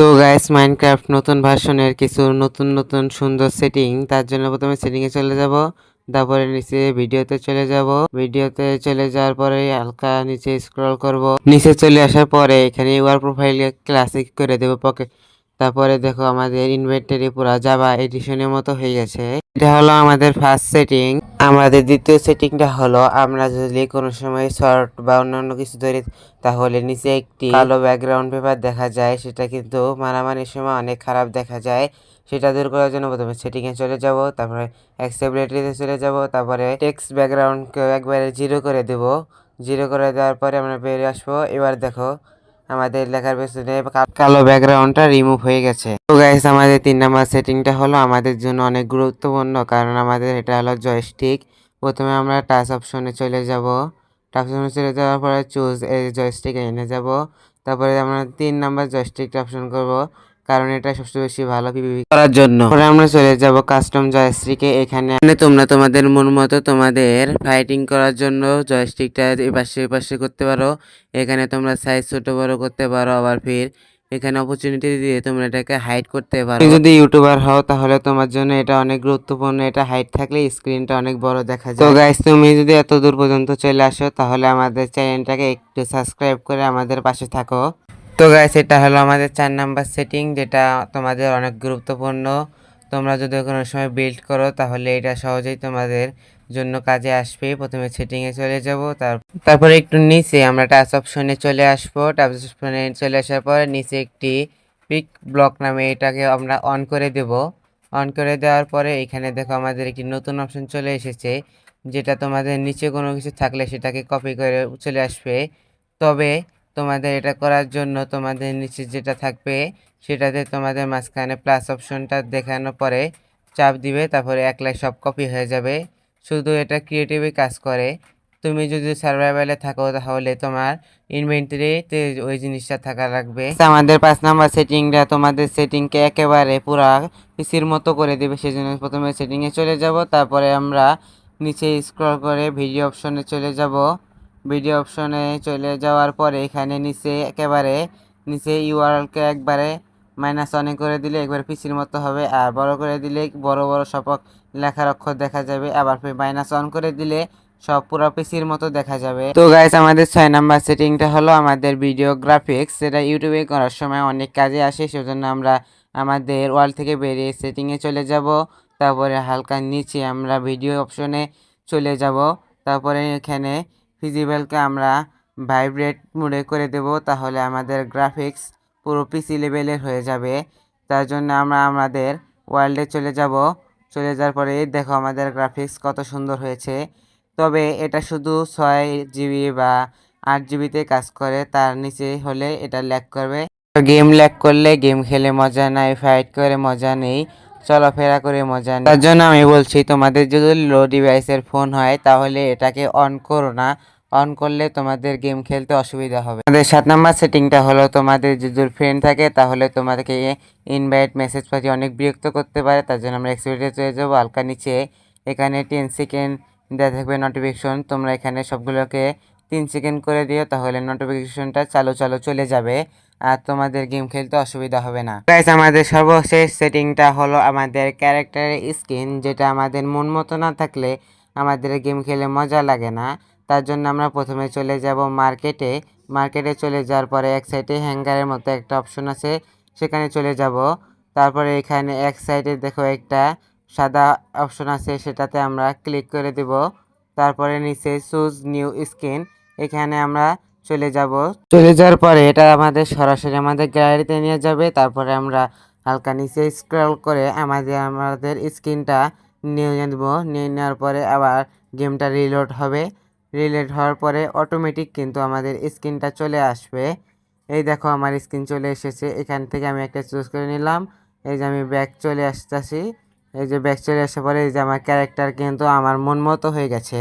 তো guys Minecraft নতুন ভার্সনের কিছু নতুন নতুন সুন্দর সেটিং, তার জন্য প্রথমে সেটিং এ চলে যাব। তারপরে নিচে ভিডিওতে চলে যাব। ভিডিওতে চলে যাওয়ার পরে হালকা নিচে স্ক্রল করব। নিচে চলে আসার পরে এখানে ইউআর প্রোফাইল ক্লাসিক করে দেব পকেট। তারপরে দেখো আমাদের ইনভেন্টরি পুরো জাভা এডিশনের মতো হয়ে গেছে। এটা হলো আমাদের ফার্স্ট সেটিং। আমাদের দ্বিতীয় সেটিংটা হলো আমরা যদি কোনো সময় শর্ট বা অন্যান্য কিছু ধরি তাহলে নিচে একটি কালো ব্যাকগ্রাউন্ড পেপার দেখা যায়, সেটা কিন্তু মারামারির সময় অনেক খারাপ দেখা যায়। সেটা দূর করার জন্য প্রথমে সেটিংয়ে চলে যাব, তারপরে অ্যাক্সেসিবিলিটিতে চলে যাব, তারপরে টেক্সট ব্যাকগ্রাউন্ডকে একবারে জিরো করে দেব। জিরো করে দেওয়ার পরে আমরা বেরিয়ে আসবো। এবার দেখো আমাদের লেখার পেছনে কালো ব্যাকগ্রাউন্ডটা রিমুভ হয়ে গেছে। তো গাইস আমাদের 3 নাম্বার সেটিংটা হলো আমাদের জন্য অনেক গুরুত্বপূর্ণ, কারণ আমাদের এটা হলো জয়স্টিক। প্রথমে আমরা টাচ অপশনে চলে যাব। টাচ অপশনে চলে যাওয়ার পরে চুজ এই জয়স্টিকে এনে যাব। তারপরে আমরা 3 নাম্বার জয়স্টিকটা অপশন করব, কারণ এটা সবচেয়ে বেশি ভালো পিভিপি করার জন্য। পরে আমরা চলে যাব কাস্টম জয়স্টিকে। এখানে তোমরা তোমাদের মন মতো তোমাদের ফাইটিং করার জন্য জয়স্টিকটা এপাশে এপাশে করতে পারো। এখানে তোমরা সাইজ ছোট বড় করতে পারো, আবার ফির এখানে অপরচুনিটি দিয়ে তোমরা এটাকে হাইড করতে পারো। তুমি যদি ইউটিউবার হও তাহলে তোমার জন্য এটা অনেক গুরুত্বপূর্ণ। এটা হাইড থাকলে স্ক্রিনটা অনেক বড় দেখা যায়। তো গাইস তুমি যদি এত দূর পর্যন্ত চলে আসো তাহলে আমাদের চ্যানেলটাকে একটু সাবস্ক্রাইব করে আমাদের পাশে থাকো। তো গাইস এটা হলো আমাদের 4 নাম্বার সেটিং, যেটা তোমাদের অনেক গুরুত্বপূর্ণ। তোমরা যদি কোনো সময় বিল্ড করো তাহলে এটা সহজেই তোমাদের জন্য কাজে আসবে। প্রথমে সেটিংয়ে চলে যাব, তারপরে একটু নিচে আমরা টাচ অপশনে চলে আসবো। টাচ অপশনে চলে আসার পরে নিচে একটি পিক ব্লক নামে এটাকে আমরা অন করে দেব। অন করে দেওয়ার পরে এখানে দেখো আমাদের একটি নতুন অপশন চলে এসেছে, যেটা তোমাদের নিচে কোনো কিছু থাকলে সেটাকে কপি করে চলে আসবে। তবে তোমাদের এটা করার জন্য তোমাদের নিচে যেটা থাকবে সেটাতে তোমাদের মাঝখানে প্লাস অপশনটা দেখানোর পরে চাপ দিবে, তারপরে একলাই সব কপি হয়ে যাবে। শুধু এটা ক্রিয়েটিভই কাজ করে। তুমি যদি সার্ভাইভালে থাকো তাহলে তোমার ইনভেন্টরিতে ওই জিনিসটা থাকা লাগবে। আমাদের 5 নাম্বার সেটিংটা তোমাদের সেটিংকে একেবারে পুরা পিসির মতো করে দেবে। সেজন্য প্রথমে সেটিংয়ে চলে যাব, তারপরে আমরা নিচে স্ক্রল করে ভিডিও অপশনে চলে যাব। ভিডিও অপশনে চলে যাওয়ার পরে এখানে নিচে একেবারে নিচে ইউআরএলকে একবারে -1 করে দিলে একবার পিসির মতো হবে, আর বড় করে দিলে বড় বড় সব লেখার অক্ষর দেখা যাবে। আবার -1 করে দিলে সব পুরো পিসির মতো দেখা যাবে। তো গাইস আমাদের 6 নাম্বার সেটিংটা হলো আমাদের ভিডিও গ্রাফিক্স। সেটা ইউটিউবে করার সময় অনেক কাজে আসে, সেজন্য আমরা আমাদের ওয়াল থেকে বেরিয়ে সেটিংয়ে চলে যাব। তারপরে হালকা নিচে আমরা ভিডিও অপশনে চলে যাব। তারপরে এখানে ভিজিবলকে আমরা ভাইব্রেট মোডে করে দেব, তাহলে আমাদের গ্রাফিক্স পুরো পিসি লেভেলের হয়ে যাবে। তার জন্য আমরা আমাদের ওয়ার্ল্ডে চলে যাব। চলে যাওয়ার পরে দেখো আমাদের গ্রাফিক্স কত সুন্দর হয়েছে। তবে এটা শুধু 6 জিবি বা 8 জিবিতে কাজ করে, তার নিচে হলে এটা ল্যাগ করবে। গেম ল্যাগ করলে গেম খেলে মজা নাই, ফাইট করে মজা নেই, চলাফেরা করে মজা নেই। তার জন্য আমি বলছি তোমাদের যদি লো ডিভাইসের ফোন হয় তাহলে এটাকে অন করো না। অন করলে তোমাদের গেম খেলতে অসুবিধা হবে। আমাদের 7 নাম্বার সেটিংটা হলো তোমাদের যদি ফ্রেন্ড থাকে তাহলে তোমাদেরকে ইনভাইট মেসেজ পাঠিয়ে অনেক বিরক্ত করতে পারে। তার জন্য আমরা এক্সিবিলিটি চলে যাবো। হালকা নিচে এখানে 10 সেকেন্ড দেওয়া থাকবে নোটিফিকেশন। তোমরা এখানে সবগুলোকে 3 সেকেন্ড করে দিও, তাহলে নোটিফিকেশনটা চালু চলে যাবে আর তোমাদের গেম খেলতে অসুবিধা হবে না। গাইস আমাদের সর্বশেষ সেটিংটা হলো আমাদের ক্যারেক্টারের স্কিন, যেটা আমাদের মন মতো না থাকলে আমাদের গেম খেলে মজা লাগে না। তার জন্য আমরা প্রথমে চলে যাব মার্কেটে। মার্কেটে চলে যাওয়ার পরে এক সাইডে হ্যাঙ্গারের মতো একটা অপশন আছে, সেখানে চলে যাব। তারপরে এখানে এক সাইডে দেখো একটা সাদা অপশন আছে, সেটাতে আমরা ক্লিক করে দেব। তারপরে নিচে চুজ নিউ স্কিন, এখানে আমরা চলে যাব। চলে যাওয়ার পরে এটা আমাদের সরাসরি আমাদের গ্যালারিতে নিয়ে যাবে। তারপরে আমরা হালকা নিচে স্ক্রল করে আমাদের স্ক্রিনটা নিয়ে নেব। নিয়ে নেওয়ার পরে আবার গেমটা রিলোড হবে। রিলোড হওয়ার পরে অটোমেটিক কিন্তু আমাদের স্ক্রিনটা চলে আসবে। এই দেখো আমার স্ক্রিন চলে এসেছে। এখান থেকে আমি একটা চুজ করে নিলাম। এই যে আমি ব্যাক চলে আসতেছি। এই যে ব্যাক চলে আসার পরে এই যে আমার ক্যারেক্টার কিন্তু আমার মন মতো হয়ে গেছে।